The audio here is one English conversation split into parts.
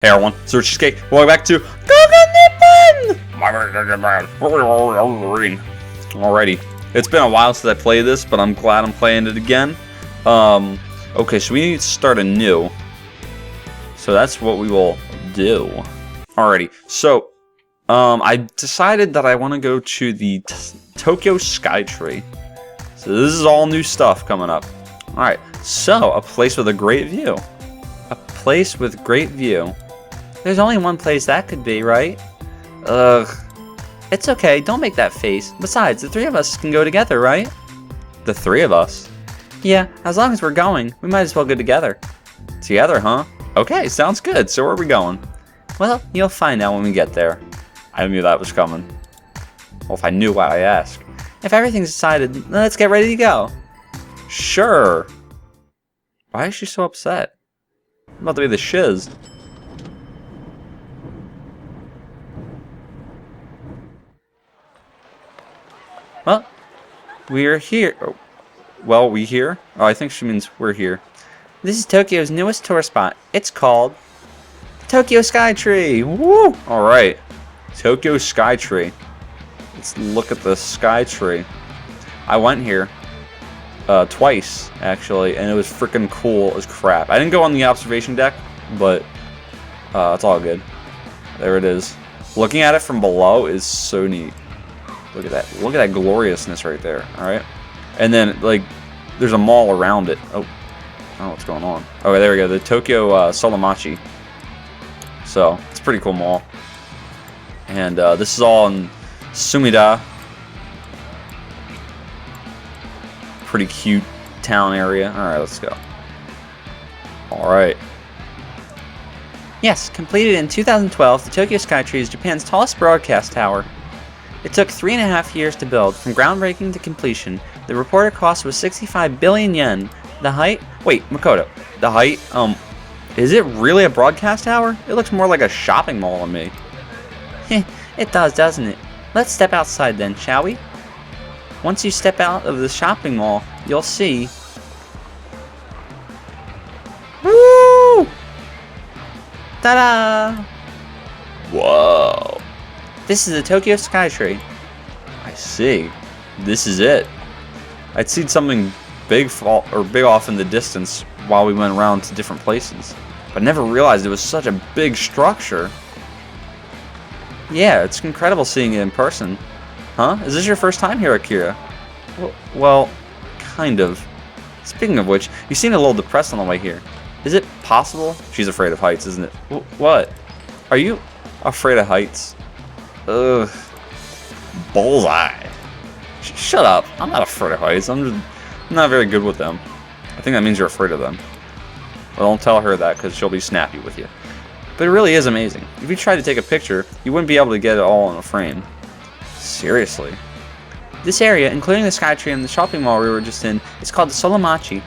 Hey everyone, SilverCheesecake. Welcome back to Nippon! Alrighty. It's been a while since I played this, but I'm glad I'm playing it again. Okay, so we need to start anew. So that's what we will do. Alrighty, so I decided that I want to go to the Tokyo Skytree. So this is all new stuff coming up. Alright, so a place with a great view. A place with great view. There's only one place that could be, right? Ugh. It's okay, don't make that face. Besides, the three of us can go together, right? The three of us? Yeah, as long as we're going, we might as well go together. Together, huh? Okay, sounds good. So where are we going? Well, you'll find out when we get there. I knew that was coming. Well, if I knew why I asked. If everything's decided, let's get ready to go. Sure. Why is she so upset? I'm about to be the shiz. Well, we're here. Oh, well, we here? Oh, I think she means we're here. This is Tokyo's newest tourist spot. It's called Tokyo Skytree. Woo! All right, Tokyo Skytree. Let's look at the Skytree. I went here twice actually, and it was freaking cool as crap. I didn't go on the observation deck, but it's all good. There it is. Looking at it from below is so neat. Look at that. Look at that gloriousness right there. All right. And then, like, there's a mall around it. Oh, I don't know what's going on. Oh, there we go. The Tokyo Solamachi. So, it's a pretty cool mall. And this is all in Sumida. Pretty cute town area. All right, let's go. All right. Yes, completed in 2012, the Tokyo Skytree is Japan's tallest broadcast tower. It took 3.5 years to build, from groundbreaking to completion. The reported cost was 65 billion yen. The height? Wait, Makoto. The height? Is it really a broadcast tower? It looks more like a shopping mall to me. It does, doesn't it? Let's step outside then, shall we? Once you step out of the shopping mall, you'll see... Woo! Ta-da! Whoa! This is the Tokyo Skytree. I see. This is it. I'd seen something big off in the distance while we went around to different places, but never realized it was such a big structure. Yeah, it's incredible seeing it in person. Huh? Is this your first time here, Akira? Well, kind of. Speaking of which, you seem a little depressed on the way here. Is it possible? She's afraid of heights, isn't it? What? Are you afraid of heights? Ugh. Bullseye. Shut up. I'm not afraid of heights. I'm not very good with them. I think that means you're afraid of them. Well, don't tell her that because she'll be snappy with you. But it really is amazing. If you tried to take a picture, you wouldn't be able to get it all in a frame. Seriously. This area, including the Skytree and the shopping mall we were just in, is called the Solamachi.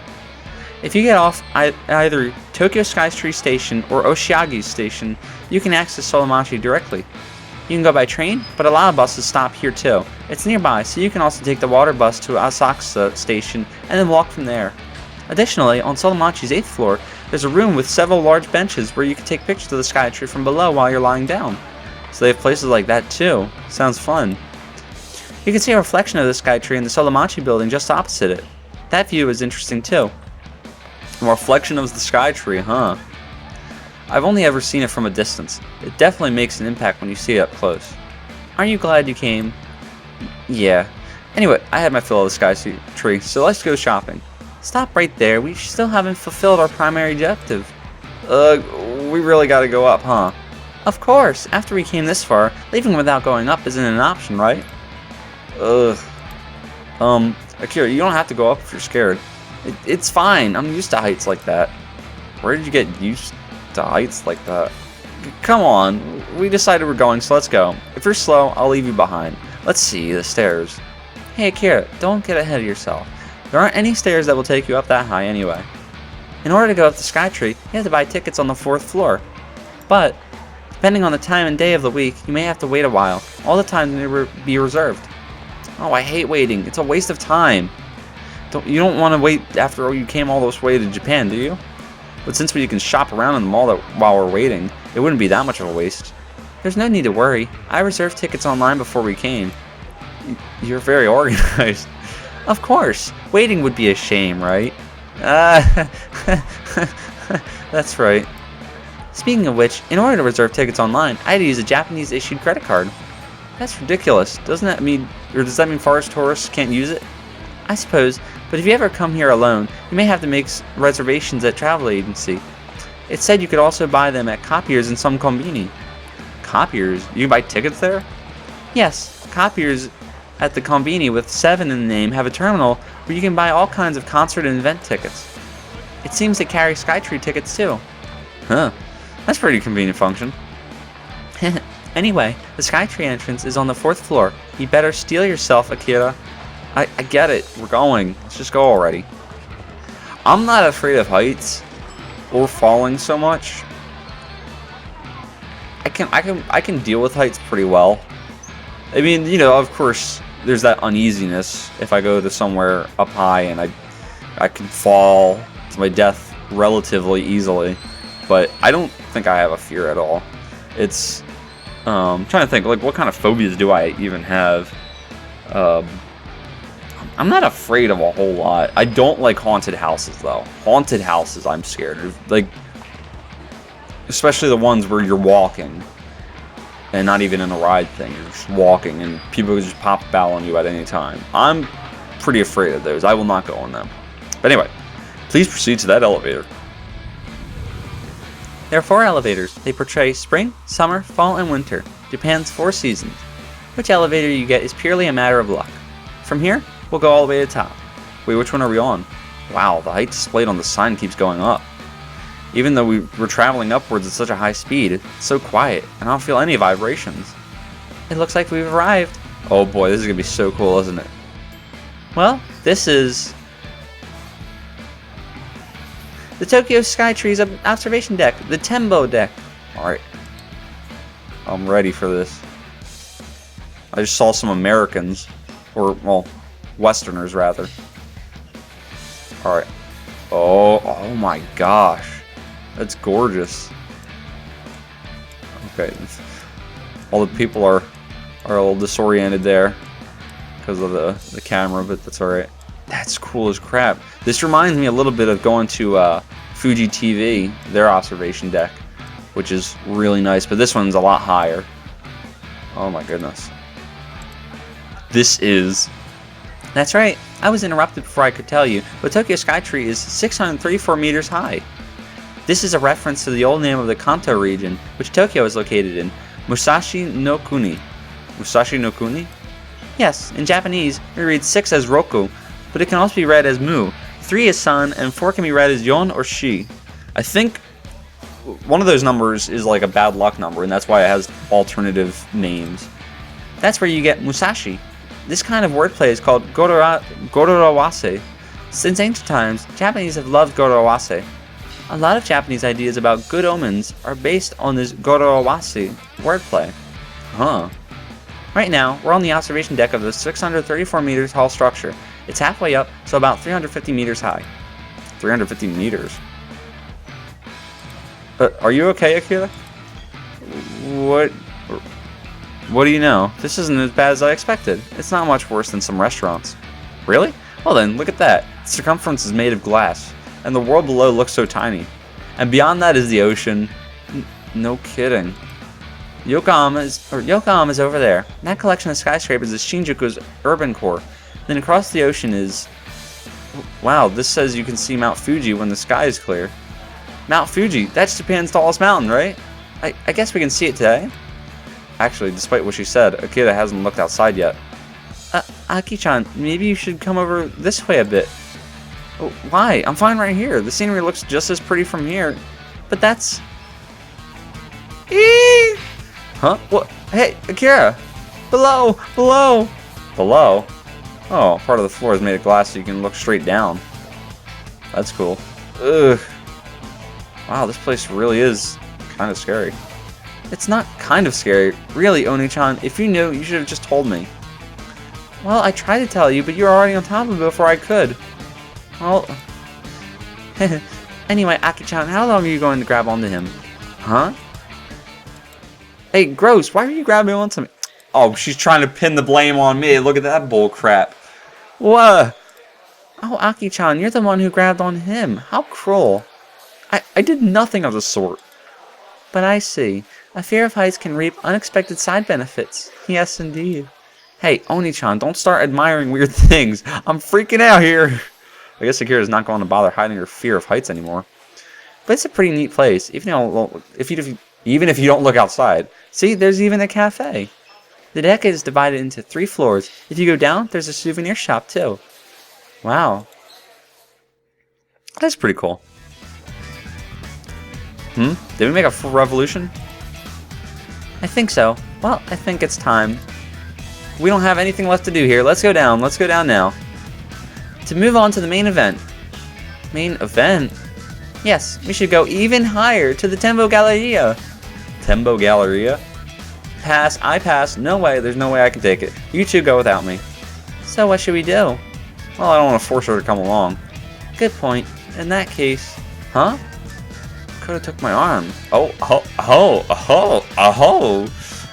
If you get off either Tokyo Skytree Station or Oshiagi Station, you can access Solamachi directly. You can go by train, but a lot of buses stop here too. It's nearby, so you can also take the water bus to Asakusa Station and then walk from there. Additionally, on Solamachi's 8th floor, there's a room with several large benches where you can take pictures of the Skytree from below while you're lying down. So they have places like that too. Sounds fun. You can see a reflection of the Skytree in the Solamachi building just opposite it. That view is interesting too. A reflection of the Skytree, huh? I've only ever seen it from a distance. It definitely makes an impact when you see it up close. Aren't you glad you came? Yeah. Anyway, I had my fill of the Skytree, so let's go shopping. Stop right there. We still haven't fulfilled our primary objective. We really gotta go up, huh? Of course. After we came this far, leaving without going up isn't an option, right? Akira, you don't have to go up if you're scared. It's fine. I'm used to heights like that. Where did you get used to heights like that? Come on. We decided we're going, so let's go. If you're slow, I'll leave you behind. Let's see the stairs. Hey, Akira, don't get ahead of yourself. There aren't any stairs that will take you up that high anyway. In order to go up the Skytree, you have to buy tickets on the 4th floor. But, depending on the time and day of the week, you may have to wait a while. All the time may be reserved. Oh, I hate waiting. It's a waste of time. You don't want to wait after you came all this way to Japan, do you? But since we can shop around in the mall while we're waiting, it wouldn't be that much of a waste. There's no need to worry. I reserved tickets online before we came. You're very organized. Of course. Waiting would be a shame, right? That's right. Speaking of which, in order to reserve tickets online, I had to use a Japanese-issued credit card. That's ridiculous. Does that mean foreign tourists can't use it? I suppose, but if you ever come here alone, you may have to make reservations at travel agency. It said you could also buy them at copiers in some konbini. Copiers? You can buy tickets there? Yes, copiers at the konbini with 7 in the name have a terminal where you can buy all kinds of concert and event tickets. It seems they carry Skytree tickets too. Huh. That's a pretty convenient function. Anyway, the Skytree entrance is on the 4th floor. You better steel yourself, Akira. I get it. We're going. Let's just go already. I'm not afraid of heights or falling so much. I can deal with heights pretty well. I mean, you know, of course, there's that uneasiness if I go to somewhere up high and I can fall to my death relatively easily. But I don't think I have a fear at all. It's I'm trying to think, like, what kind of phobias do I even have? I'm not afraid of a whole lot. I don't like haunted houses, though. Haunted houses, I'm scared of. Like, especially the ones where you're walking and not even in a ride thing. You're just walking and people just pop out on you at any time. I'm pretty afraid of those. I will not go on them. But anyway, please proceed to that elevator. There are 4 elevators. They portray spring, summer, fall, and winter, Japan's 4 seasons. Which elevator you get is purely a matter of luck. From here, we'll go all the way to the top. Wait, which one are we on? Wow, the height displayed on the sign keeps going up. Even though we're traveling upwards at such a high speed, it's so quiet, and I don't feel any vibrations. It looks like we've arrived. Oh boy, this is going to be so cool, isn't it? Well, this is the Tokyo Skytree's observation deck, the Tembo deck. Alright. I'm ready for this. I just saw some Americans, or, well, Westerners rather. Alright. Oh my gosh. That's gorgeous. Okay. All the people are a little disoriented there because of the camera, but that's alright. That's cool as crap. This reminds me a little bit of going to Fuji TV, their observation deck, which is really nice, but this one's a lot higher. Oh my goodness. That's right. I was interrupted before I could tell you, but Tokyo Skytree is 634 meters high. This is a reference to the old name of the Kanto region, which Tokyo is located in, Musashi no Kuni. Musashi no Kuni? Yes, in Japanese, we read 6 as Roku, but it can also be read as Mu, 3 as Sun, and 4 can be read as Yon or Shi. I think one of those numbers is like a bad luck number, and that's why it has alternative names. That's where you get Musashi. This kind of wordplay is called Gororawase. Since ancient times, Japanese have loved Gororawase. A lot of Japanese ideas about good omens are based on this Gororawase wordplay. Huh. Right now, we're on the observation deck of the 634 meters tall structure. It's halfway up, so about 350 meters high. 350 meters? Are you okay, Akira? What do you know? This isn't as bad as I expected. It's not much worse than some restaurants. Really? Well then, look at that. The circumference is made of glass, and the world below looks so tiny. And beyond that is the ocean. No kidding. Yokohama is over there. And that collection of skyscrapers is Shinjuku's urban core. Then across the ocean is... Wow, this says you can see Mount Fuji when the sky is clear. Mount Fuji, that's Japan's tallest mountain, right? I guess we can see it today. Actually, despite what she said, Akira hasn't looked outside yet. Aki-chan, maybe you should come over this way a bit. Oh, why? I'm fine right here. The scenery looks just as pretty from here. But that's... Eee! Huh? What? Hey, Akira! Below! Below! Below? Oh, part of the floor is made of glass so you can look straight down. That's cool. Ugh. Wow, this place really is kind of scary. It's not kind of scary. Really, Oni-chan, if you knew, you should have just told me. Well, I tried to tell you, but you were already on top of it before I could. Well, Anyway, Aki-chan, how long are you going to grab onto him? Huh? Hey, gross, why are you grabbing onto me? Oh, she's trying to pin the blame on me. Look at that bull crap. What? Oh, Aki-chan, you're the one who grabbed on him. How cruel. I did nothing of the sort. But I see. A fear of heights can reap unexpected side benefits. Yes, indeed. Hey, Oni-chan, don't start admiring weird things. I'm freaking out here. I guess Akira's not going to bother hiding her fear of heights anymore. But it's a pretty neat place, even if you don't look outside. See, there's even a cafe. The deck is divided into 3 floors. If you go down, there's a souvenir shop too. Wow. That's pretty cool. Did we make a full revolution? I think so. Well, I think it's time. We don't have anything left to do here. Let's go down. Let's go down now. To move on to the main event. Main event? Yes, we should go even higher to the Tembo Galleria. Tembo Galleria? Pass. I pass. No way. There's no way I can take it. You two go without me. So what should we do? Well, I don't want to force her to come along. Good point. In that case... Huh? Could have took my arm. Oh.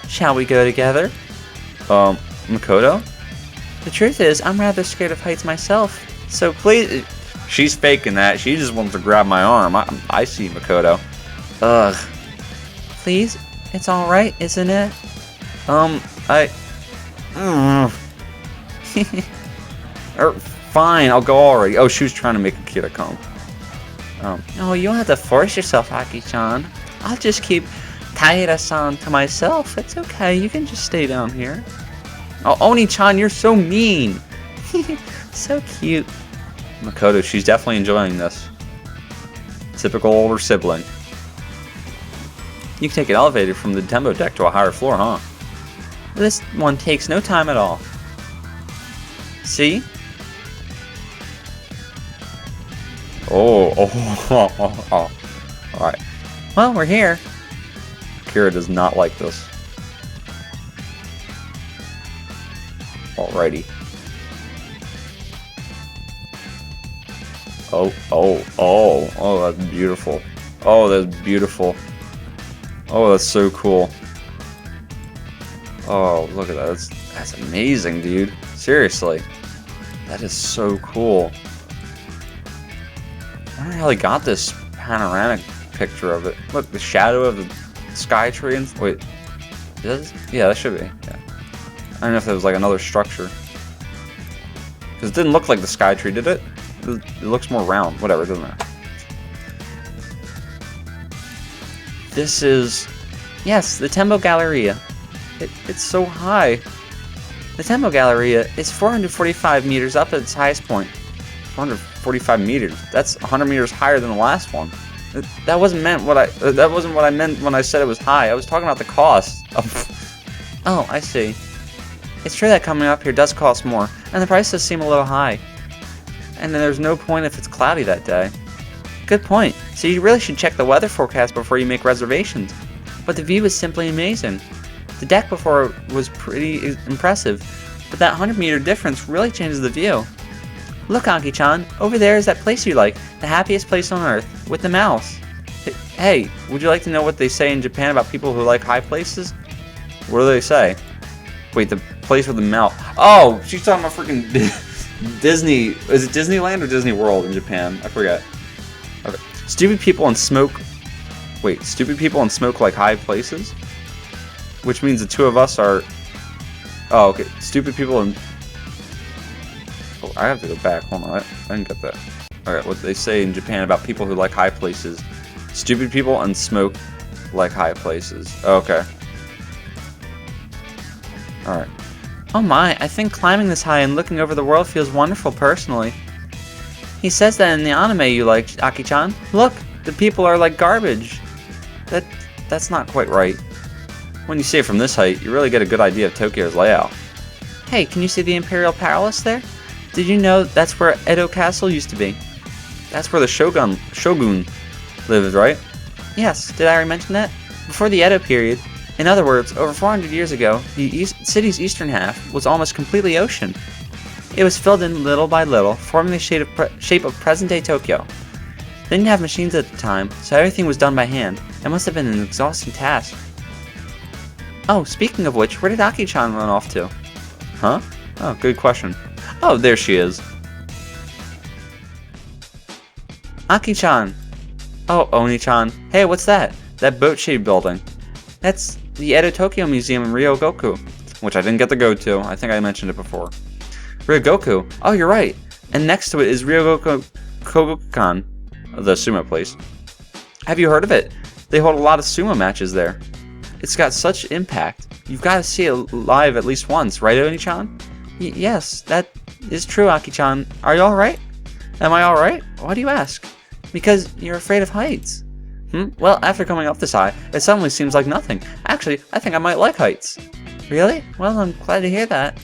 Shall we go together? Makoto? The truth is, I'm rather scared of heights myself. So please... She's faking that. She just wants to grab my arm. I see Makoto. Ugh. Please? It's alright, isn't it? Fine, I'll go already. Oh, she was trying to make Akira come. Oh, you don't have to force yourself, Aki-chan. I'll just keep Taira-san to myself. It's okay, you can just stay down here. Oh, Oni-chan, you're so mean. So cute. Makoto, she's definitely enjoying this. Typical older sibling. You can take an elevator from the Tembo deck to a higher floor, huh? This one takes no time at all. See? Oh. Alright. Well, we're here. Akira does not like this. Alrighty. Oh, that's beautiful. Oh, that's beautiful. Oh, that's so cool. Oh, look at that. That's amazing, dude. Seriously. That is so cool. I don't know how they got this panoramic picture of it. Look, the shadow of the Skytree and... Wait. Yeah, that should be. Yeah. I don't know if there was like another structure. Because it didn't look like the Skytree, did it? It looks more round. Whatever, it doesn't matter. This is... Yes, the Tembo Galleria. It's so high. The Tembo Galleria is 445 meters up at its highest point. 445 meters. That's 100 meters higher than the last one. That wasn't what I meant when I said it was high. I was talking about the cost. Oh, I see. It's true that coming up here does cost more, and the price does seem a little high. And then there's no point if it's cloudy that day. Good point. So you really should check the weather forecast before you make reservations. But the view is simply amazing. The deck before was pretty impressive, but that 100-meter difference really changes the view. Look, Aki-chan, over there is that place you like, the happiest place on earth, with the mouse. Hey, would you like to know what they say in Japan about people who like high places? What do they say? Wait, the place with the mouse. Oh, she's talking about freaking Disney. Is it Disneyland or Disney World in Japan? I forget. Okay. Stupid people and smoke. Wait, stupid people and smoke like high places? Which means the two of us are... Oh, okay. Stupid people and... Oh, I have to go back. Hold on. I didn't get that. Alright, what they say in Japan about people who like high places. Stupid people and smoke like high places. Okay. Alright. Oh my, I think climbing this high and looking over the world feels wonderful personally. He says that in the anime you like, Aki-chan. Look, the people are like garbage. That's not quite right. When you see it from this height, you really get a good idea of Tokyo's layout. Hey, can you see the Imperial Palace there? Did you know that's where Edo Castle used to be? That's where the Shogun lived, right? Yes, did I already mention that? Before the Edo period, in other words, over 400 years ago, the city's eastern half was almost completely ocean. It was filled in little by little, forming the shape of present-day Tokyo. They didn't have machines at the time, so everything was done by hand. It must have been an exhausting task. Oh, speaking of which, where did Aki-chan run off to? Huh? Oh, good question. Oh, there she is. Aki-chan! Oh, Oni-chan. Hey, what's that? That boat-shaped building. That's the Edo Tokyo Museum in Ryogoku, which I didn't get to go to. I think I mentioned it before. Ryogoku? Oh, you're right. And next to it is Ryogoku Kogokan, the sumo place. Have you heard of it? They hold a lot of sumo matches there. It's got such impact. You've got to see it live at least once, right, Oni-chan? Yes, that is true, Aki-chan. Are you alright? Am I alright? Why do you ask? Because you're afraid of heights. Well, after coming up this high, it suddenly seems like nothing. Actually, I think I might like heights. Really? Well, I'm glad to hear that.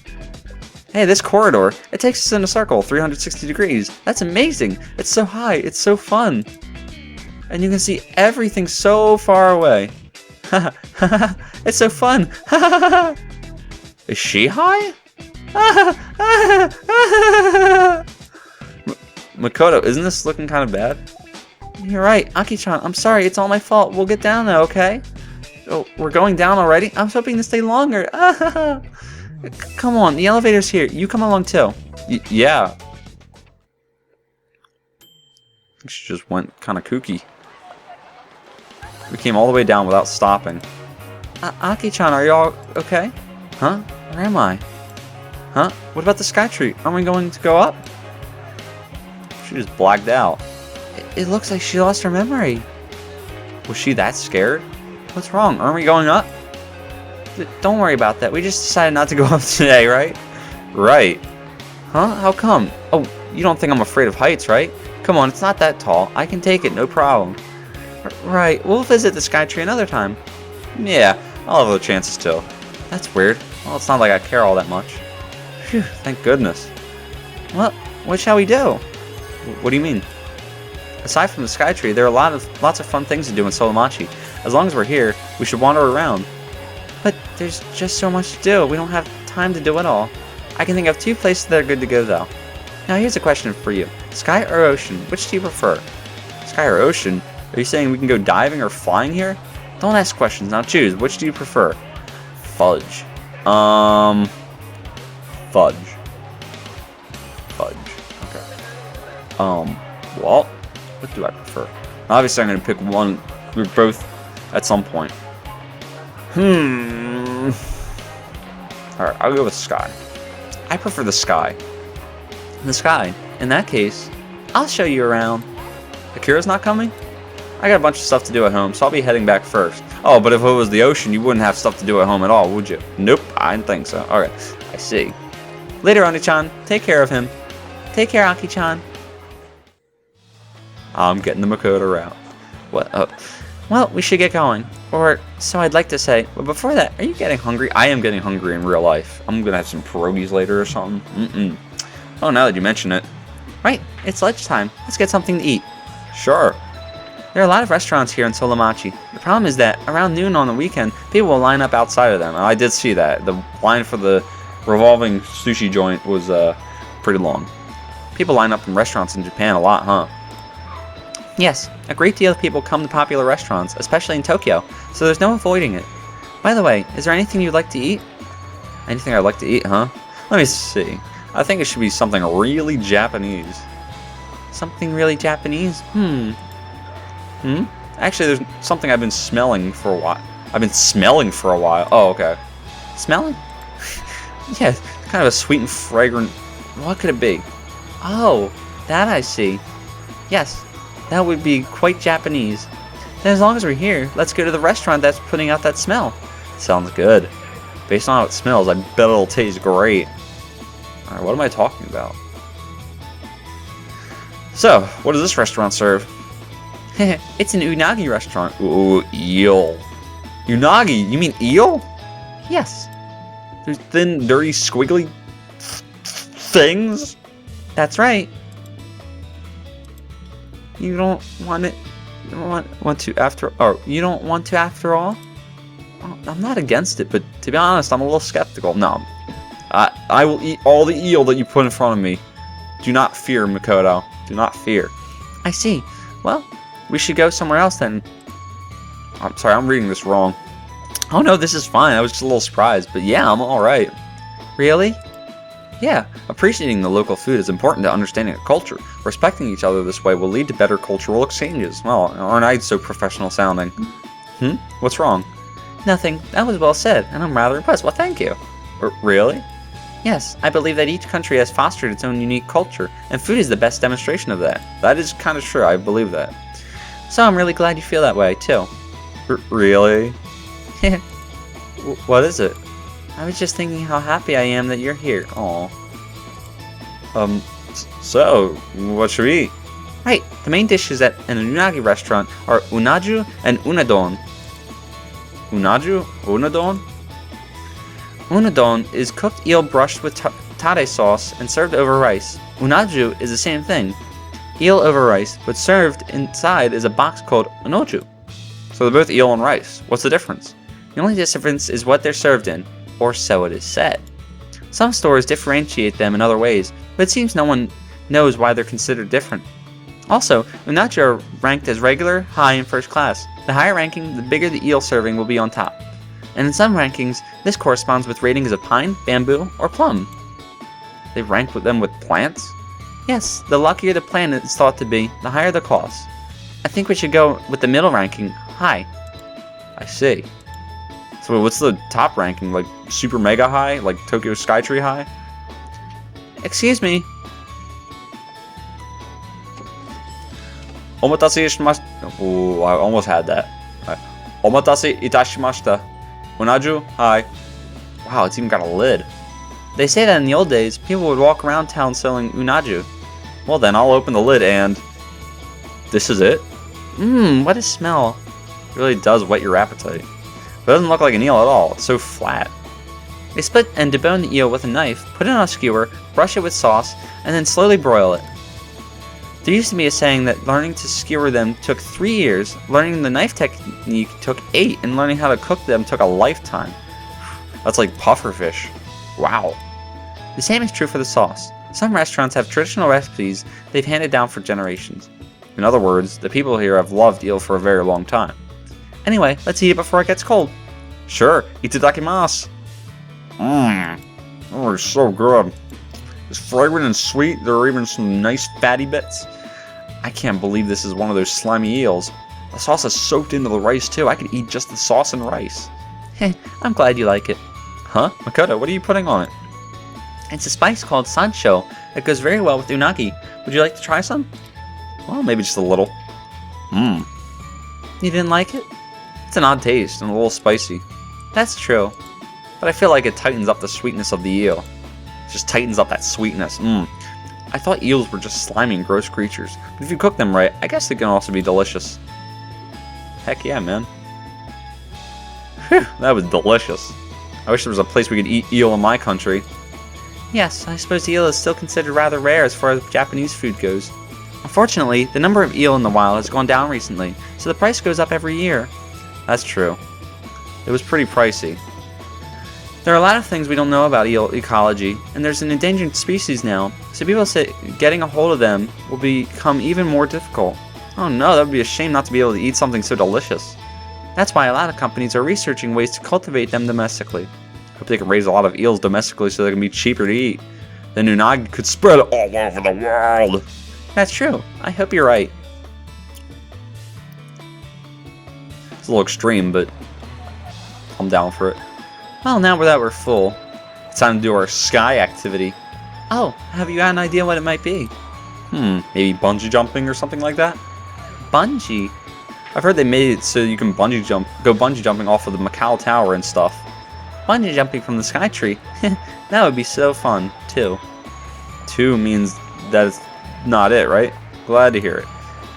Hey, this corridor, it takes us in a circle, 360 degrees. That's amazing. It's so high. It's so fun. And you can see everything so far away. It's so fun. Is she high? Makoto, isn't this looking kind of bad? You're right, Aki-chan. I'm sorry. It's all my fault. We'll get down now, okay? Oh, we're going down already? I was hoping to stay longer. Come on, the elevator's here. You come along too. Yeah. She just went kind of kooky. We came all the way down without stopping. Aki-chan, are you all okay? Huh? Where am I? Huh? What about the Skytree? Aren't we going to go up? She just blacked out. It looks like she lost her memory. Was she that scared? What's wrong? Aren't we going up? Don't worry about that. We just decided not to go up today, right? Right. Huh? How come? Oh, you don't think I'm afraid of heights, right? Come on, it's not that tall. I can take it, no problem. Right. We'll visit the Skytree another time. Yeah, I'll have other chances too. That's weird. Well, it's not like I care all that much. Phew, thank goodness. Well, what shall we do? What do you mean? Aside from the Skytree, there are lots of fun things to do in Solamachi. As long as we're here, we should wander around. But there's just so much to do. We don't have time to do it all. I can think of 2 places that are good to go, though. Now, here's a question for you. Sky or ocean? Which do you prefer? Sky or ocean? Are you saying we can go diving or flying here? Don't ask questions. Now choose. Which do you prefer? Fudge. Fudge. Fudge. Okay. Well, what do I prefer? Obviously, I'm going to pick one. We're both at some point. Alright, I'll go with sky. I prefer the sky. The sky. In that case, I'll show you around. Akira's not coming? I got a bunch of stuff to do at home, so I'll be heading back first. Oh, but if it was the ocean, you wouldn't have stuff to do at home at all, would you? Nope, I didn't think so. Alright, I see. Later, Oni-chan. Take care of him. Take care, Aki-chan. I'm getting the Makoto route. What? Well, we should get going. Or, so I'd like to say. But before that, are you getting hungry? I am getting hungry in real life. I'm gonna have some pierogies later or something. Oh, now that you mention it. Right, it's lunchtime. Let's get something to eat. Sure. There are a lot of restaurants here in Solamachi. The problem is that around noon on the weekend, people will line up outside of them. And I did see that. The line for the revolving sushi joint was pretty long. People line up in restaurants in Japan a lot, huh? Yes, a great deal of people come to popular restaurants, especially in Tokyo, so there's no avoiding it. By the way, is there anything you'd like to eat? Anything I'd like to eat, huh? Let me see. I think it should be something really Japanese. Something really Japanese? Actually, there's something I've been smelling for a while. Oh, okay. Smelling? Yeah, kind of a sweet and fragrant. What could it be? Oh, that I see. Yes. That would be quite Japanese. Then as long as we're here, let's go to the restaurant that's putting out that smell. Sounds good. Based on how it smells, I bet it'll taste great. Alright, what am I talking about? So, what does this restaurant serve? It's an unagi restaurant. Ooh, eel. Unagi? You mean eel? Yes. Those thin, dirty, squiggly things? That's right. You don't want it. You don't want to after. Or you don't want to after all. I'm not against it, but to be honest, I'm a little skeptical. No, I will eat all the eel that you put in front of me. Do not fear, Makoto. Do not fear. I see. Well, we should go somewhere else then. I'm sorry, I'm reading this wrong. Oh no, this is fine. I was just a little surprised, but yeah, I'm alright. Really? Yeah, appreciating the local food is important to understanding a culture. Respecting each other this way will lead to better cultural exchanges. Well, aren't I so professional sounding? What's wrong? Nothing. That was well said, and I'm rather impressed. Well, thank you. Really? Yes, I believe that each country has fostered its own unique culture, and food is the best demonstration of that. That is kind of true, I believe that. So I'm really glad you feel that way, too. Really? What is it? I was just thinking how happy I am that you're here. Aw. So, what should we eat? Right, the main dishes at an unagi restaurant are unaju and unadon. Unaju? Unadon? Unadon is cooked eel brushed with tare sauce and served over rice. Unaju is the same thing. Eel over rice, but served inside is a box called unoju. So they're both eel and rice. What's the difference? The only difference is what they're served in, or so it is said. Some stores differentiate them in other ways, but it seems no one knows why they're considered different. Also, unaju are ranked as regular, high, and first class. The higher ranking, the bigger the eel serving will be on top. And in some rankings, this corresponds with ratings of pine, bamboo, or plum. They rank them with plants? Yes, the luckier the plant is thought to be, the higher the cost. I think we should go with the middle ranking, high. I see. So what's the top ranking? Like super mega high? Like Tokyo Skytree high? Excuse me. Omatase itashimashita. Ooh, I almost had that. Omatase itashimashita. Unaju, hi. Wow, it's even got a lid. They say that in the old days, people would walk around town selling unaju. Well then, I'll open the lid and... This is it? What a smell. It really does whet your appetite. But it doesn't look like an eel at all. It's so flat. They split and debone the eel with a knife, put it on a skewer, brush it with sauce, and then slowly broil it. There used to be a saying that learning to skewer them took 3 years, learning the knife technique took 8, and learning how to cook them took a lifetime. That's like pufferfish. Wow. The same is true for the sauce. Some restaurants have traditional recipes they've handed down for generations. In other words, the people here have loved eel for a very long time. Anyway, let's eat it before it gets cold. Sure, itadakimasu. Oh, it's so good. It's fragrant and sweet. There are even some nice fatty bits. I can't believe this is one of those slimy eels. The sauce is soaked into the rice too. I could eat just the sauce and rice. Heh, I'm glad you like it. Huh? Makoto, what are you putting on it? It's a spice called sancho that goes very well with unagi. Would you like to try some? Well, maybe just a little. You didn't like it? It's an odd taste and a little spicy. That's true. But I feel like it tightens up the sweetness of the eel. It just tightens up that sweetness. I thought eels were just slimy and gross creatures. But if you cook them right, I guess they can also be delicious. Heck yeah, man. Whew, that was delicious. I wish there was a place we could eat eel in my country. Yes, I suppose eel is still considered rather rare as far as Japanese food goes. Unfortunately, the number of eel in the wild has gone down recently, so the price goes up every year. That's true. It was pretty pricey. There are a lot of things we don't know about eel ecology, and there's an endangered species now, so people say getting a hold of them will become even more difficult. Oh no, that would be a shame not to be able to eat something so delicious. That's why a lot of companies are researching ways to cultivate them domestically. Hope they can raise a lot of eels domestically so they can be cheaper to eat. Then unagi could spread all over the world. That's true. I hope you're right. It's a little extreme, but I'm down for it. Well, now that we're full, it's time to do our sky activity. Oh, have you got an idea what it might be? Maybe bungee jumping or something like that? Bungee? I've heard they made it so you can go bungee jumping off of the Macau Tower and stuff. Bungee jumping from the Skytree? That would be so fun, too. 2 means that it's not it, right? Glad to hear it.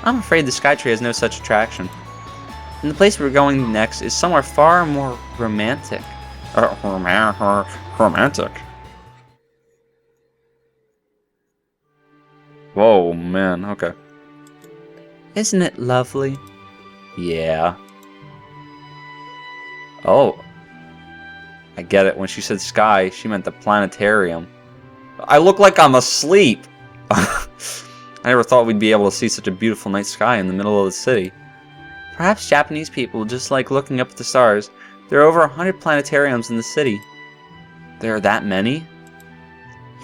I'm afraid the Skytree has no such attraction. And the place we're going next is somewhere far more romantic. Romantic? Whoa, man, okay. Isn't it lovely? Yeah. Oh. I get it. When she said sky, she meant the planetarium. I look like I'm asleep. I never thought we'd be able to see such a beautiful night sky in the middle of the city. Perhaps Japanese people just like looking up at the stars. There are over 100 planetariums in the city. There are that many?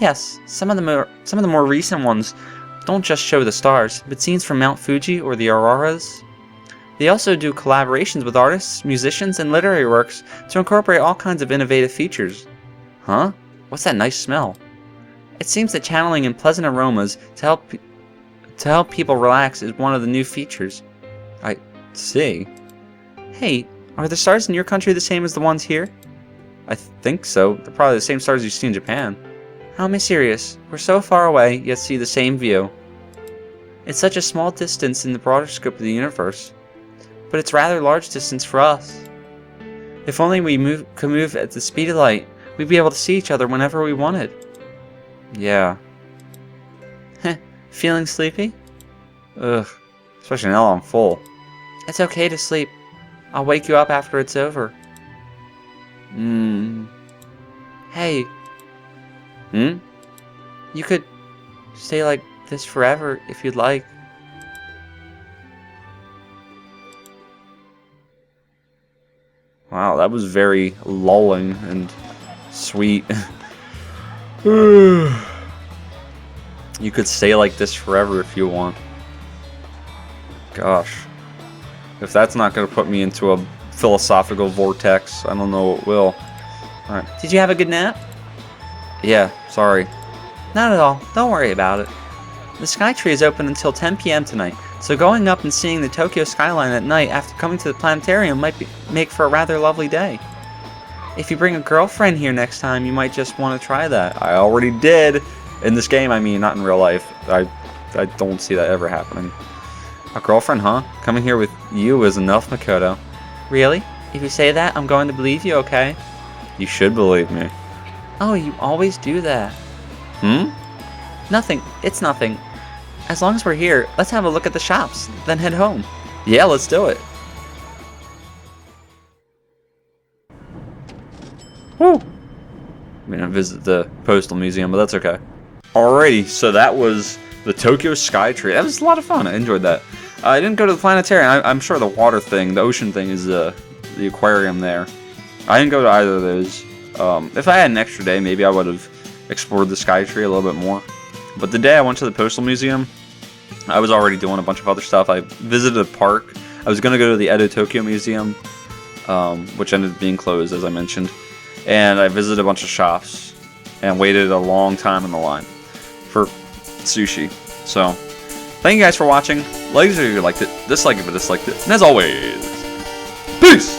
Yes, some of the more recent ones don't just show the stars, but scenes from Mount Fuji or the auroras. They also do collaborations with artists, musicians, and literary works to incorporate all kinds of innovative features. Huh? What's that nice smell? It seems that channeling in pleasant aromas to help people relax is one of the new features. I see. Hey, are the stars in your country the same as the ones here? I think so. They're probably the same stars you see in Japan. How mysterious. We're so far away, yet see the same view. It's such a small distance in the broader scope of the universe. But it's rather large distance for us. If only we could move at the speed of light, we'd be able to see each other whenever we wanted. Yeah. Heh, feeling sleepy? Ugh, especially now I'm full. It's okay to sleep. I'll wake you up after it's over. Hey. You could stay like this forever if you'd like. Wow, that was very lulling and sweet. You could stay like this forever if you want. Gosh. If that's not going to put me into a philosophical vortex, I don't know what will. Alright. Did you have a good nap? Yeah, sorry. Not at all. Don't worry about it. The Skytree is open until 10 p.m. tonight, so going up and seeing the Tokyo skyline at night after coming to the planetarium might make for a rather lovely day. If you bring a girlfriend here next time, you might just want to try that. I already did! In this game, I mean, not in real life. I don't see that ever happening. A girlfriend, huh? Coming here with you is enough, Makoto. Really? If you say that, I'm going to believe you, okay? You should believe me. Oh, you always do that. Nothing. It's nothing. As long as we're here, let's have a look at the shops, then head home. Yeah, let's do it. Woo! I'm gonna visit the Postal Museum, but that's okay. Alrighty, so that was the Tokyo Skytree. That was a lot of fun. I enjoyed that. I didn't go to the planetarium. I'm sure the water thing, the ocean thing, is the aquarium there. I didn't go to either of those. If I had an extra day, maybe I would have explored the Skytree a little bit more. But the day I went to the Postal Museum, I was already doing a bunch of other stuff. I visited a park. I was going to go to the Edo Tokyo Museum, which ended up being closed, as I mentioned. And I visited a bunch of shops and waited a long time in the line for sushi. So, thank you guys for watching. Like it if you liked it, dislike it if you disliked it. And as always, peace!